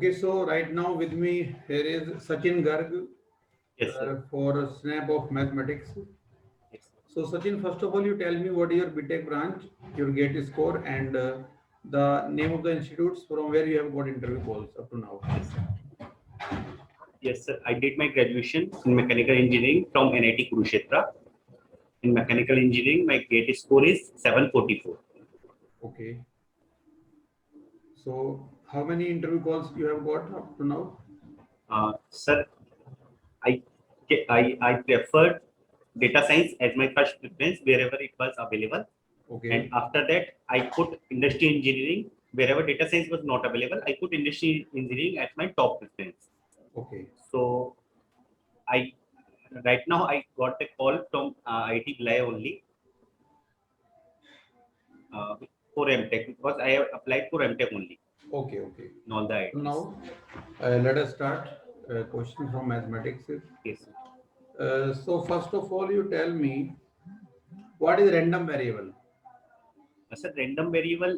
Okay, so right now with me here is Sachin Garg Yes, sir. for Snap of Mathematics. Yes. So Sachin, first of all, you tell me what is your BTech branch, your GATE score, and the name of the institutes from where you have got interview calls up to now. Yes, sir. Yes, sir. I did my graduation in mechanical engineering from NIT Kurukshetra. In mechanical engineering, my GATE score is 744. Okay. So how many interview calls you have got up to now? Sir, I, I preferred data science as my first preference wherever it was available. And Okay. after that, I put industry engineering wherever data science was not available. I put industry engineering as my top preference. Okay. So I right now I got a call from IIT Bhilai only uh, for MTech because I have applied for MTech only Okay. Okay. in all the So IITs. now let us start. Question from mathematics. Yes. So first of all, you tell me what is random variable? Sir, random variable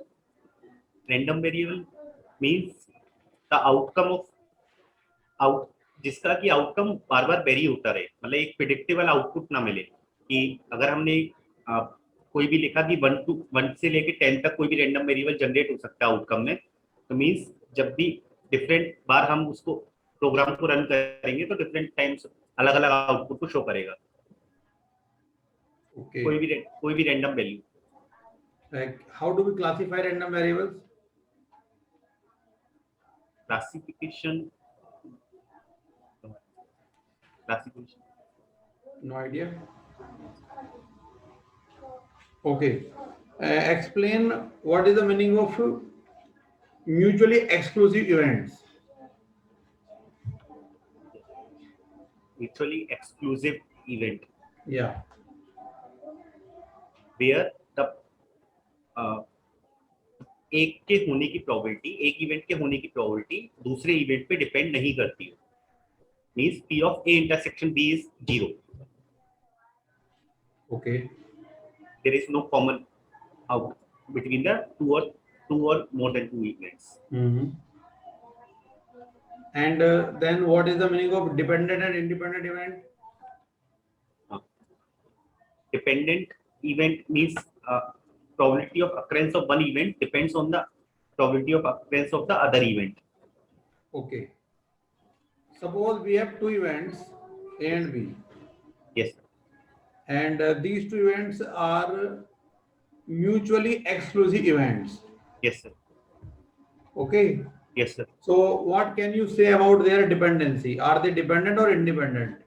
means the outcome of out जिसका कि outcome बार बार very होता रहे, मतलब एक predictable output ना मिले कि अगर हमने आ, कोई भी लिखा कि 1 से लेके 10 तक कोई भी रैंडम वेरिएबल जनरेट हो सकता है आउटकम में, तो मींस जब भी डिफरेंट बार हम उसको प्रोग्राम को रन करेंगे तो डिफरेंट टाइम्स अलग अलग आउटपुट को शो करेगा, Okay. कोई भी random value. Like how do we classify random variables? Classification classification No idea. Okay. Explain what is the meaning of mutually exclusive events. mutually exclusive event Yeah. where the एक के होने की probability, एक event के होने की probability दूसरे event पे डिपेंड नहीं करती है. Means P of A intersection B is 0. Okay. There is no common out between the two or more than two events. Mm-hmm. And then what is the meaning of dependent and independent event? Uh, Dependent event means probability of occurrence of one event depends on the probability of occurrence of the other event. Okay. Suppose we have two events A and B, Yes. and these two events are mutually exclusive events. Yes, sir. Okay. Yes, sir. So what can you say about their dependency? Are they dependent or independent?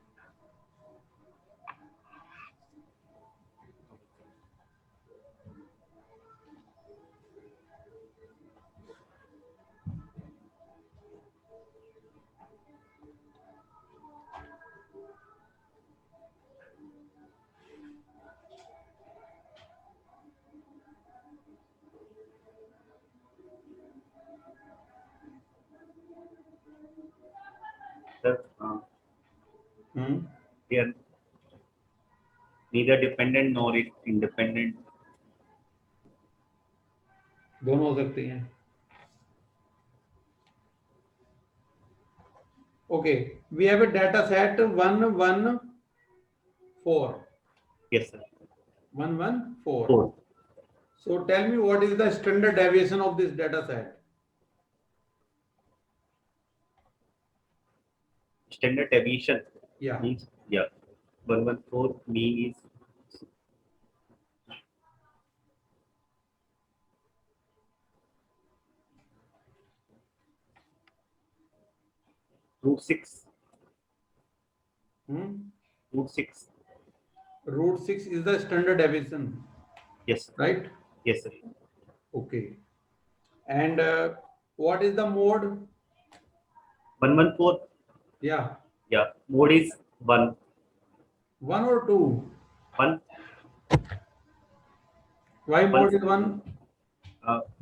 Sir, Hmm? they are neither dependent nor independent. दोनों हो सकती हैं. Okay, we have a data set 114. Yes, sir. 114. 4. So tell me what is the standard deviation of this data set? Standard deviation Yeah. means 114 means 6. Hmm? 6. Root 6 is the standard deviation, Yes, sir. right? Yes, sir. Okay. And what is the mode? 114. Yeah. Yeah. Mode is 1. 1 or 2? 1. Why 1. mode is 1?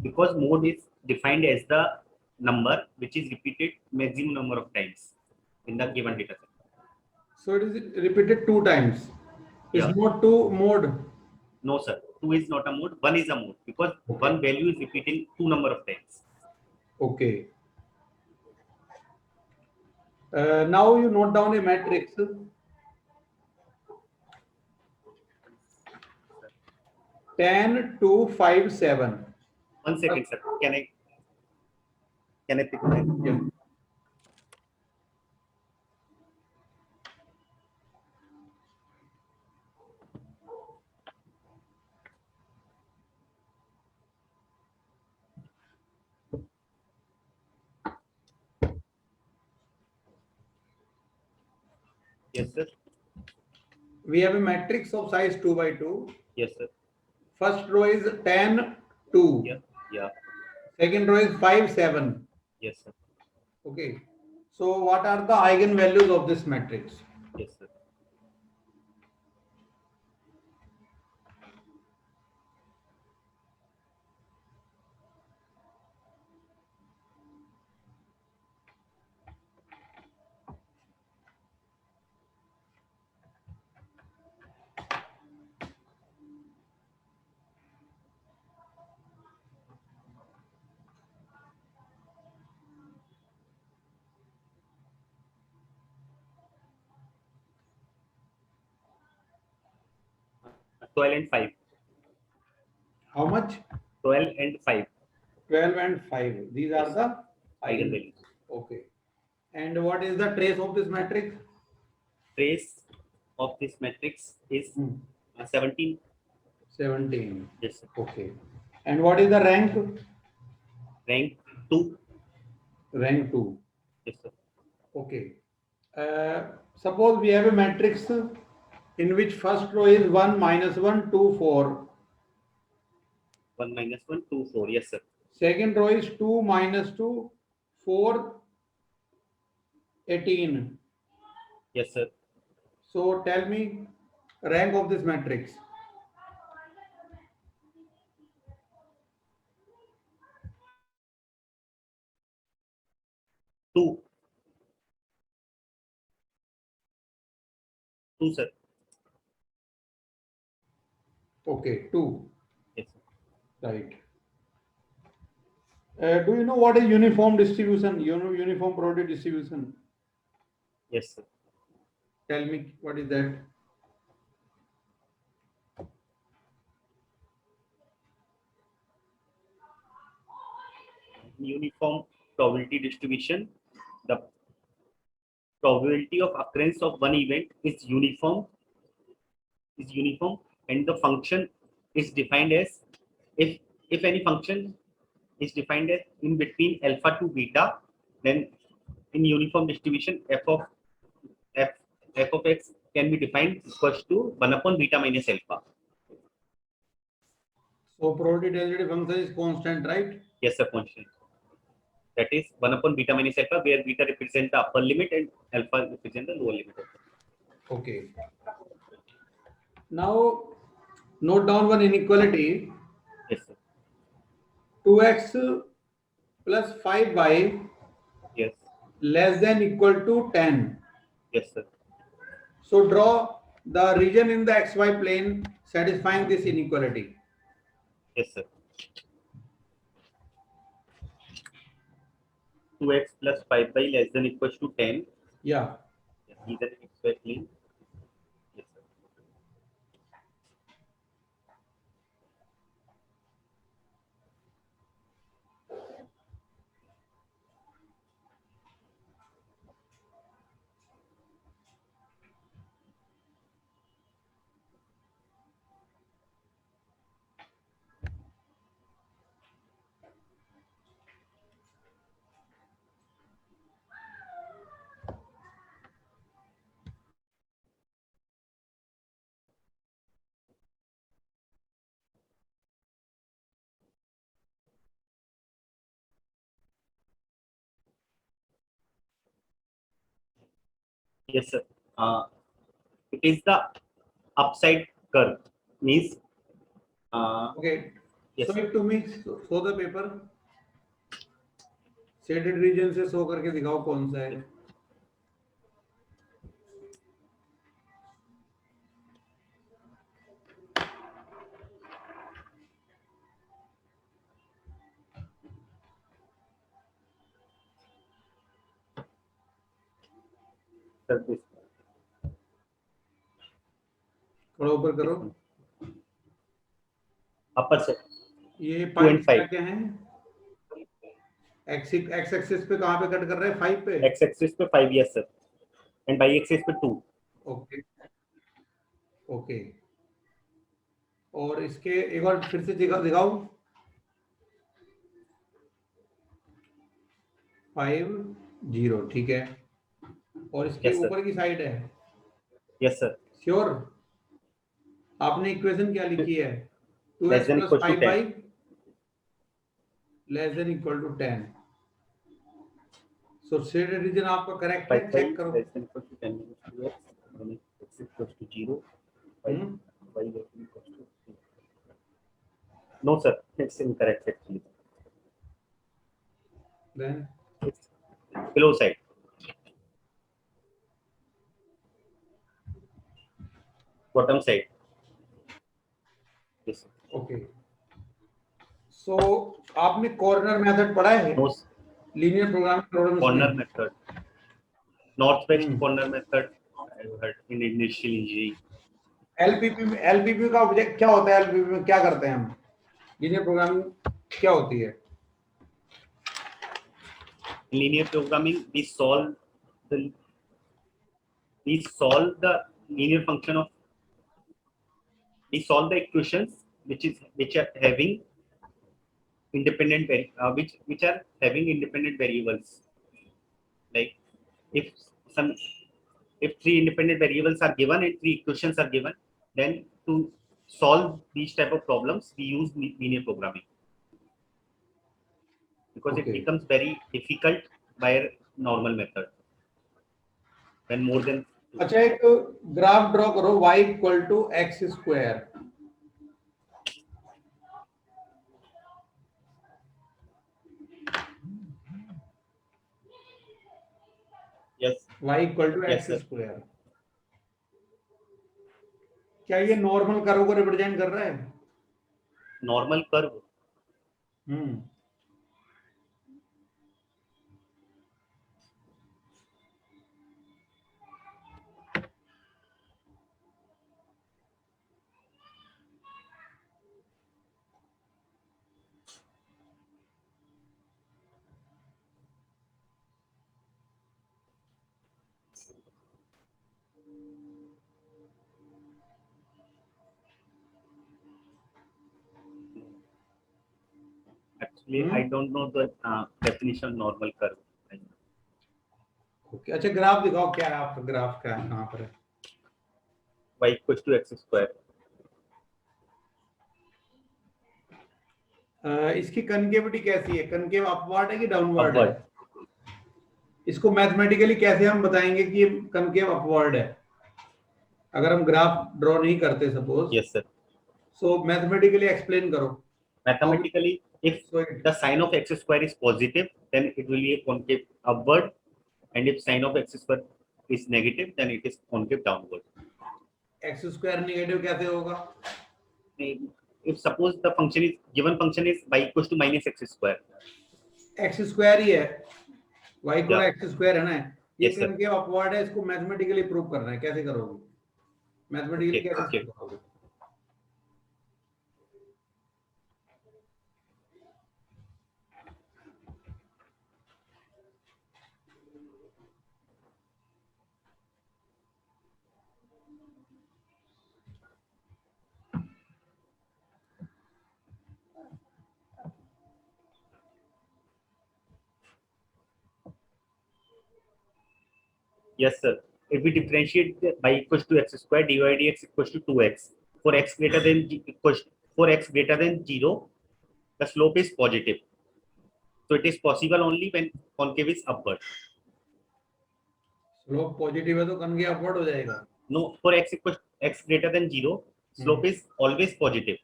Because mode is defined as the number which is repeated maximum number of times in the given data set. So it is repeated 2 times. It's Yeah. not 2 mode. No, sir. 2 is not a mode. 1 is a mode because Okay. one value is repeating 2 number of times. Okay. Now you note down a matrix 10, 2, 5, 7. 1 second, sir. Can I pick that? Yeah. Yes, sir. We have a matrix of size 2 by 2. Yes, sir. First row is 10, 2. Yeah. Yeah. Second row is 5, 7. Yes, sir. Okay. So what are the eigenvalues of this matrix? Yes, sir. Uh, 12 and 5. How much? 12 and 5. 12 and 5. These are Yes, the Eigenvalues. Okay. And what is the trace of this matrix? Trace of this matrix is 17. 17. Yes, sir. Okay. And what is the rank? Rank 2. Rank 2. Yes, sir. Okay. Suppose we have a matrix in which first row is 1, -1, 2, 4. 1 minus 1, 2, 4. Yes, sir. Second row is 2, -2, 4, 18. Yes, sir. So tell me rank of this matrix. Two. Two, sir. Okay, 2. Yes, sir. Right. Do you know what is uniform distribution? You know uniform probability distribution. Yes, sir. Tell me what is that? Uniform probability distribution. The probability of occurrence of one event is uniform, and the function is defined as if any function is defined as in between alpha to beta, then in uniform distribution f f of x can be defined equals to 1 upon beta minus alpha. So probability density function is constant, right? Yes, sir. Constant. That is 1 upon beta minus alpha, where beta represents the upper limit and alpha represents the lower limit. Okay. Now note down one inequality. Yes, sir. 2x plus 5y Yes. less than equal to 10. Yes, sir. So draw the region in the xy plane satisfying this inequality. Yes, sir. 2x plus 5y less than equals to 10. Yeah. Yes, either xy plane. Yes, sir. Yes, sir. It is the upside curve. Means, Okay. yes, Show it to me. Show the paper. Shaded region से show करके दिखाओ कौन सा है. Sir this थोड़ा ऊपर करो। अपर sir ये पॉइंट्स 2.5 क्या क्या हैं? एक्स एक्सिस पे कहाँ पे कट कर रहे हैं? 5 पे। एक्स एक्सिस पे 5, yes sir, and Y axis पे 2। Okay okay. और इसके एक बार फिर से दिखाओ। 5 0, ठीक है। और इसके यस सर, ऊपर की साइड है? Yes sir, sure? आपने इक्वेशन क्या लिखी है? Less 2x than plus equal to 5 10। By less than equal to 10। So shaded region आपका करेक्ट है, 5 by चेक करो। less than equal to 10 minus 2x, then x equals to 0, 5 hmm y less than equals to 3. No sir, it's incorrect actually. Then It's below side, bottom side. Yes. Okay. So आपने corner method पढ़ा है? No linear programming problems corner में? method, northwest hmm corner method. I heard in initial engineering. LPP में, LPP का object क्या होता है? LPP में क्या करते हैं हम? लीनियर प्रोग्रामिंग क्या होती है? In linear programming, the we solve the linear function of we solve the equations which are having which are having independent variables. Like if some if three independent variables are given and three equations are given, then to solve these type of problems we use linear programming, because it okay becomes very difficult by a normal method when more than अच्छा, एक graph draw करो y equal to X square. yes y equal to yes X sir square. क्या ये normal curve को represent कर रहा है? normal curve. Hmm Actually I don't know the definition of normal curve. Okay. अच्छा, graph दिखाओ, क्या है आपका ग्राफ? क्या है, कहाँ पर है? Y equals to x square. इसकी कनकेविटी कैसी है? कनकेव अपवर्ड है कि डाउनवर्ड है? Upward. इसको मैथमेटिकली कैसे हम बताएंगे कि ये कनकेव अपवर्ड है? अगर हम ग्राफ ड्रॉ नहीं करते सपोज, Yes sir. सो मैथमेटिकली एक्सप्लेन करो। How Mathematically, if so it the sign of x square is positive, then it will be a concave upward, and if sign of x square is negative, then it is concave downward. X square negative कैसे होगा? If suppose the function is y equals to minus x square. X square ही है, y को Yeah. X square है ना। ये Yes sir. Concave upward है, इसको मैथमेटिकली प्रूव करना है। कैसे करोगे? Mathematically Okay. कैसे Okay. प्रूव करोगे? Yes sir. If we differentiate the y equals to x square, dy dx equals to 2x. For x greater than for x greater than 0, the slope is positive. So it is possible only when concave is upward. Slope positive है तो concave upward हो जाएगा। No, for x greater than 0, slope is always positive,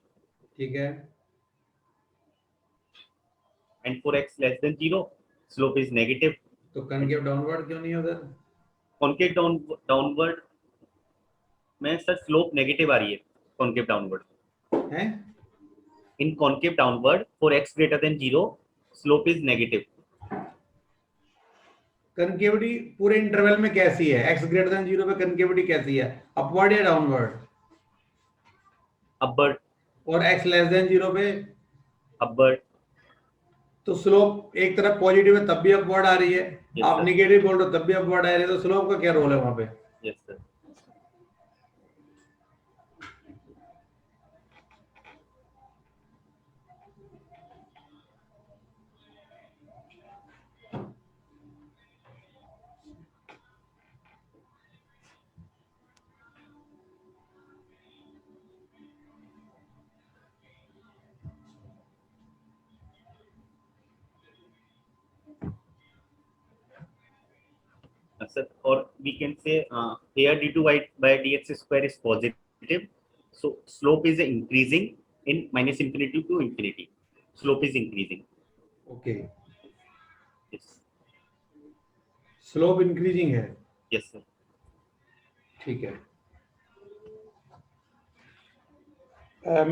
ठीक है। and for x less than 0, slope is negative. तो concave downward क्यों नहीं है उधर? Concave downward में सर slope negative आ रही है concave downward. हैं? In concave downward, for x greater than 0, slope is negative. Concavity पूरे इंटरवल में कैसी है? x ग्रेटर देन 0 पे कनकेविटी कैसी है? अपवर्ड या डाउनवर्ड? अपवर्ड। और x लेस देन 0 पे? अपवर्ड। तो स्लोप एक तरफ पॉजिटिव है तब भी अपवर्ड आ रही है, Yes, आप sir. नेगेटिव बोल रहे हो तब भी अपवर्ड आ रही है, तो स्लोप का क्या रोल है वहां पे? Yes sir. Sir, or we can say here d2 by dx square is positive, so slope is increasing in minus infinity to infinity. Slope is increasing. Okay, Yes. Slope increasing है, Yes sir. ठीक है।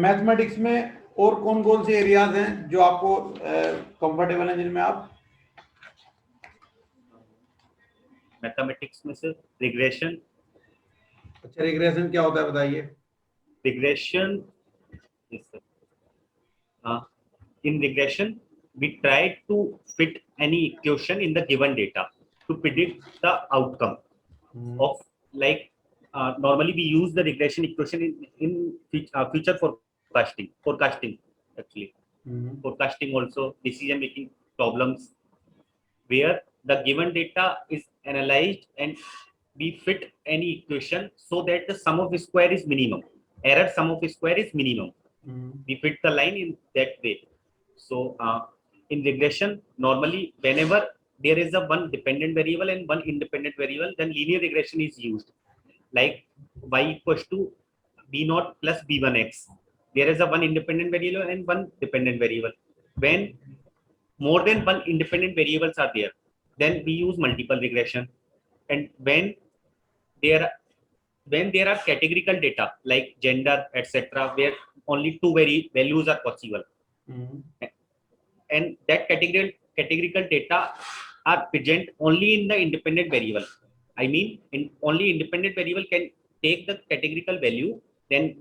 Mathematics में और कौन कौन से areas हैं जो आपको कंफर्टेबल हैं, जिनमें आप? मैथमेटिक्स में सर रिग्रेशन। अच्छा, रिग्रेशन क्या होता है बताइए? Regression. Yes sir. In regression, we try to fit any equation in the given data to predict the outcome of, like, normally we use the regression equation in future forecasting actually. Forecasting also decision making problems where the given data is analyzed and we fit any equation so that the sum of square is minimum, error sum of square is minimum. We fit the line in that way. So in regression, normally whenever there is a one dependent variable and one independent variable, then linear regression is used, like y equals to b naught plus b1x. There is a one independent variable and one dependent variable. When more than one independent variables are there, then we use multiple regression. And there when there are categorical data like gender etc, where only two values are possible, and that categorical data are present only in the independent variable. I mean, only independent variable can take the categorical value. Then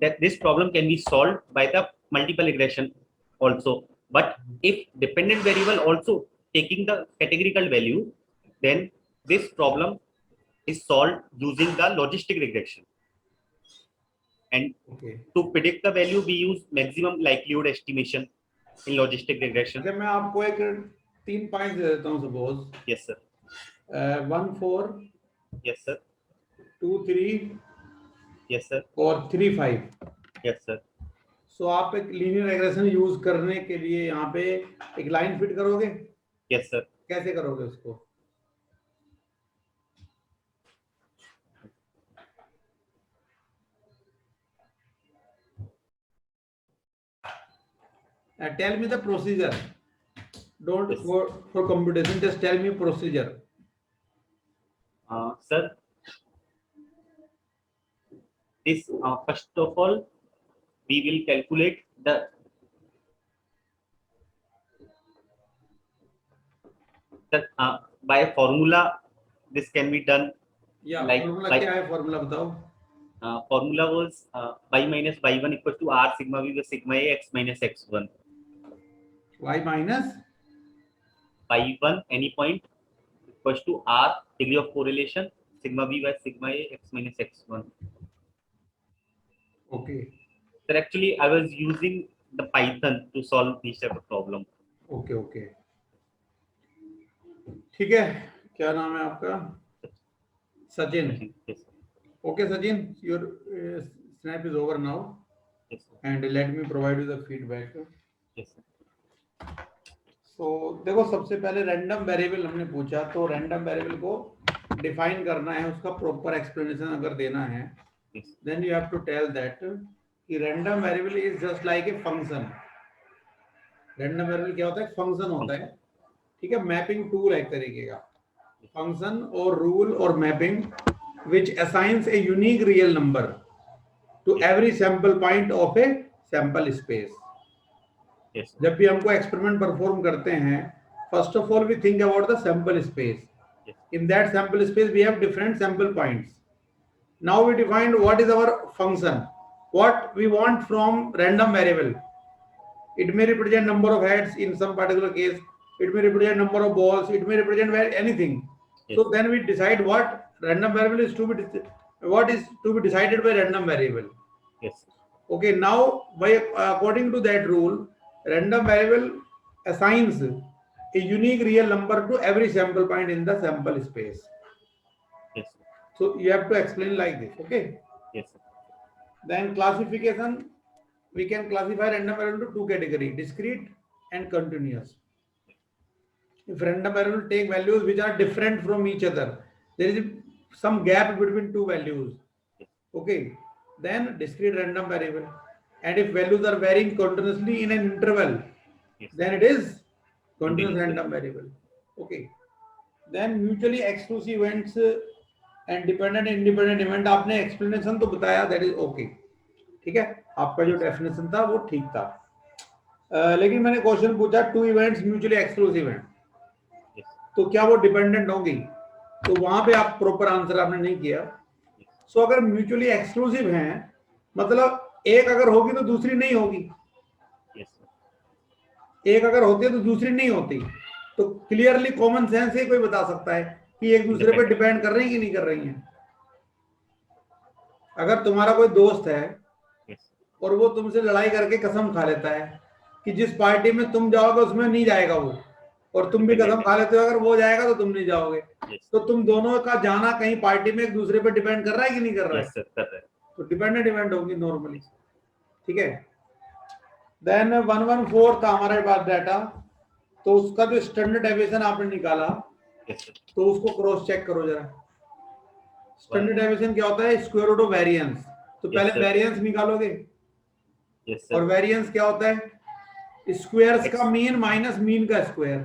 that this problem can be solved by the multiple regression also. But if dependent variable also taking the categorical value, then this problem is solved using the logistic regression. And to predict the value, we use maximum likelihood estimation in logistic regression. मैं आपको एक 3 point दे देता हूं, suppose. Yes sir. 1 4, Yes sir. 2 3, Yes sir. और 3 5। Yes sir. सो आप एक linear regression use करने के लिए यहाँ पे एक लाइन फिट करोगे? Yes sir. कैसे करोगे उसको? Tell me the procedure. Don't Yes. for computation. Just tell me procedure. Sir, this first of all, we will calculate the by formula. This can be done. Yeah, Like- formula like- क्या है? formula बताओ। Formula was y minus y1 equal to r sigma v by sigma a x minus x1. y minus y1 any point equals to r degree of correlation sigma v by sigma a x minus x1. okay. Sir, actually I was using the Python to solve this type of problem. okay okay ठीक है, क्या नाम है आपका? Sachin. Yes. Okay Sachin, your snap is over now, Yes, sir. and let me provide you the feedback. Yes, sir. So देखो, सबसे पहले random variable हमने पूछा, तो रैंडम वेरिएबल को डिफाइन करना है, उसका प्रॉपर एक्सप्लेनेशन अगर देना है, Yes. then you have to tell that कि random variable is just like a function. Random variable क्या होता है? फंक्शन होता है, ठीक है। मैपिंग टूल है एक तरीके का, फंक्शन और रूल और mapping which assigns a unique real number to every sample point of a sample space. Yes, sir. जब भी हमको एक्सपेरिमेंट परफॉर्म करते हैं first of all we think about the sample space. Yes. In that sample space we have different sample points. Now we defined what is our function, what we want from random variable. It may represent number of heads in some particular case, it may represent number of balls, it may represent anything. Yes. So then we decide what random variable is to be, what is to be decided by random variable. Yes. Okay, now by according to that rule, random variable assigns a unique real number to every sample point in the sample space. Yes. So you have to explain like this. Okay. Yes. Then classification, we can classify random variable into two categories, discrete and continuous. If random variable take values which are different from each other, there is some gap between two values. Okay, then discrete random variable. And if values are varying continuously in an interval, Yes. then it is continuous Continuous. random variable. Okay. Then mutually exclusive events and dependent independent event आपने explanation तो बताया, that is okay, ठीक है, आपका जो definition था वो ठीक था। लेकिन मैंने क्वेश्चन पूछा टू इवेंट्स म्यूचुअली एक्सक्लूसिव हैं, तो क्या वो डिपेंडेंट होंगी? तो वहां पे आप प्रॉपर आंसर आपने नहीं किया। सो अगर म्यूचुअली एक्सक्लूसिव हैं मतलब एक अगर होगी तो दूसरी नहीं होगी, एक अगर होती है तो दूसरी नहीं होती। तो क्लियरली कॉमन सेंस से कोई बता सकता है कि एक दूसरे पर डिपेंड कर रही हैं कि नहीं कर रही हैं। अगर तुम्हारा कोई दोस्त है और वो तुमसे लड़ाई करके कसम खा लेता है कि जिस पार्टी में तुम जाओगे उसमें नहीं जाएगा वो, और तुम भी कसम खा लेते हो अगर वो जाएगा तो तुम नहीं जाओगे, तो तुम दोनों का जाना कहीं पार्टी में एक दूसरे पर डिपेंड कर रहा है कि नहीं कर रहा है? तो डिपेंडेंट इवेंट होगी नॉर्मली, ठीक है। देन 114 था हमारे पास डाटा, तो उसका जो स्टैंडर्ड डेविएशन आपने निकाला तो उसको क्रॉस चेक करो जरा। स्टैंडर्ड डेविएशन क्या होता है? Square root of variance. तो पहले वेरिएंस निकालोगे, और वेरिएंस क्या होता है? स्क्वायर्स का मीन माइनस मीन का स्क्वायर,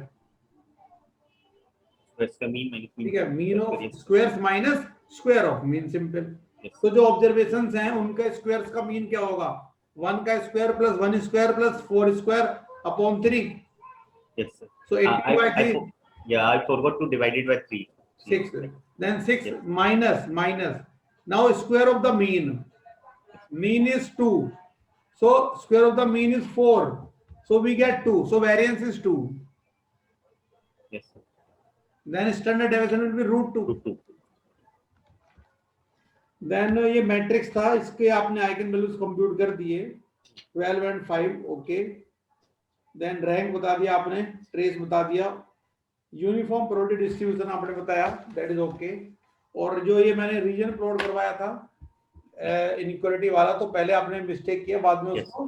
ठीक है, mean of squares minus square of mean, simple. तो जो ऑब्जर्वेशंस हैं उनका स्क्वायर्स का मीन क्या होगा? 1 का square plus 1 square plus 4 square upon 3। Yes, sir. So 80 by 3. Yeah, I forgot to divide it by 3. 6. Then 6 minus. Now square of the mean. Mean is 2. So square of the mean is 4. So we get 2. So variance is 2. Yes, sir. Then standard deviation will be root 2. Root 2. Then ये matrix था, इसके आपने eigen values compute कर दिए 12 and 5, okay. Then rank बता दिया आपने, trace बता दिया, यूनिफॉर्म प्रोबेबिलिटी डिस्ट्रीब्यूशन आपने बताया, दैट इज ओके। और जो ये मैंने रीजन प्लॉट करवाया था इनइक्वालिटी वाला, तो पहले आपने मिस्टेक किया, बाद में उसको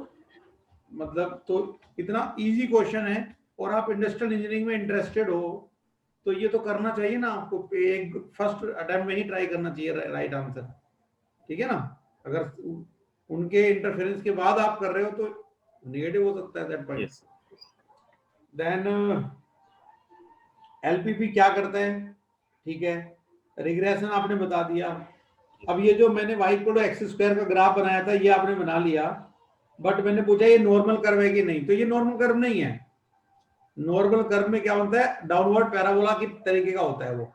मतलब, तो इतना इजी क्वेश्चन है और आप इंडस्ट्रियल इंजीनियरिंग में इंटरेस्टेड हो तो ये तो करना चाहिए ना आपको, एक फर्स्ट अटेम्प्ट में ही ट्राई करना चाहिए राइट आंसर, ठीक है ना। अगर उनके इंटरफेरेंस के बाद आप कर रहे हो तो नेगेटिव हो सकता है दैट पॉइंट। देन एलपीपी क्या करता है, ठीक है, रिग्रेशन आपने बता दिया। अब ये जो मैंने y equal to X square का ग्राफ बनाया था ये आपने बना लिया, बट मैंने पूछा ये नॉर्मल कर्व है कि नहीं, तो ये नॉर्मल कर्व नहीं है। नॉर्मल कर्व में क्या होता है? डाउनवर्ड पैराबोला की तरीके का होता है वो,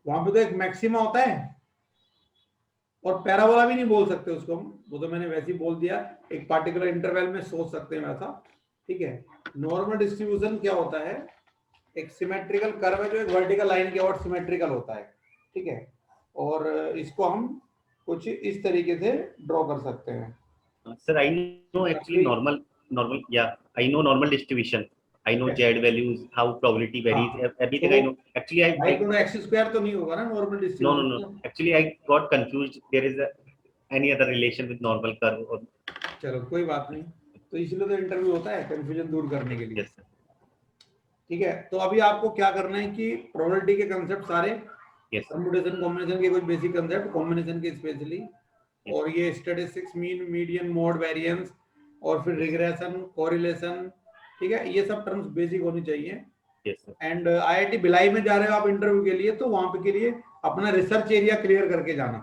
वहां पे तो एक मैक्सिमा होता है, और पैराबोला भी नहीं बोल सकते उसको हम, वो तो मैंने वैसे ही बोल दिया, एक पार्टिकुलर इंटरवल में सोच सकते हैं वैसा, ठीक है। नॉर्मल डिस्ट्रीब्यूशन क्या होता है? एक सिमेट्रिकल कर्व है जो एक वर्टिकल लाइन के और सिमेट्रिकल होता है, ठीक है, और इसको हम कुछ इस तरीके से ड्रॉ कर सकते हैं। Sir, I know actually normal, yeah, I know normal distribution. I know Z values, how probability varies, everything I know. Actually, I तो x square तो नहीं होगा ना normal distribution? No. Actually, I got confused. There is any other relation with normal curve or? चलो कोई बात नहीं, तो इसलिए तो इंटरव्यू होता है कंफ्यूजन दूर करने के लिए। Yes, sir. ठीक है, तो अभी आपको क्या करना है कि प्रोबेबिलिटी के कंसेप्ट सारे, कंप्यूटेशन कॉम्बिनेशन के कुछ बेसिक कंसेप्ट, कॉम्बिनेशन के स्पेशली, और ये statistics, mean, median, mode, variance, और फिर रिग्रेशन, कोरिलेशन, ठीक है, ये सब टर्म्स बेसिक होनी चाहिए। एंड आईआईटी भिलाई में जा रहे हो आप इंटरव्यू के लिए, तो वहां पे के लिए अपना रिसर्च एरिया क्लियर करके जाना।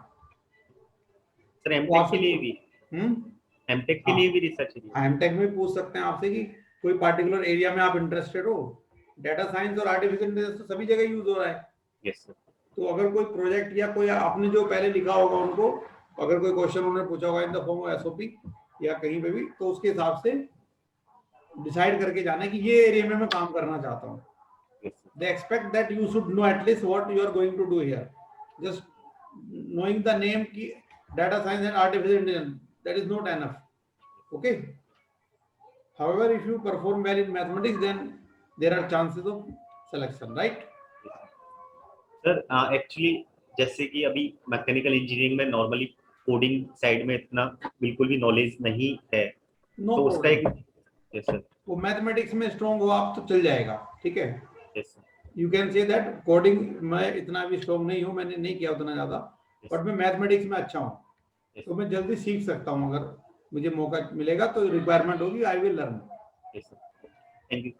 सर एमटेक के लिए भी, एमटेक के लिए भी रिसर्च एरिया, एमटेक में पूछ सकते हैं आपसे कि कोई पार्टिकुलर एरिया में आप इंटरेस्टेड हो, डेटा साइंस और आर्टिफिशियल इंटेलिजेंस तो सभी जगह यूज हो रहा है। यस सर, तो अगर कोई प्रोजेक्ट या कोई आपने जो पहले लिखा होगा उनको, अगर कोई क्वेश्चन उन्होंने पूछा होगा in the form of SOP या कहीं पे भी, तो उसके हिसाब से डिसाइड करके जाना है कि ये एरिया में मैं काम करना चाहता हूँ। Yes sir, They expect that you should know at least what you are going to do here. Just knowing the name ki data science and artificial intelligence, that is not enough. Okay. However, if you perform well in mathematics, then there are chances of selection, right? Sir actually जैसे कि अभी mechanical engineering में normally coding side में इतना बिल्कुल भी knowledge नहीं है, No तो उसका एक problem. यस सर, वो मैथमेटिक्स में स्ट्रॉन्ग हो आप तो चल जाएगा, ठीक है। Yes sir, you can say that coding मैं इतना भी स्ट्रॉन्ग नहीं हूँ, मैंने नहीं किया उतना ज्यादा, बट मैं मैथमेटिक्स में अच्छा हूँ, तो मैं जल्दी सीख सकता हूँ। अगर मुझे मौका मिलेगा तो रिक्वायरमेंट होगी, I will learn. Yes sir, thank you.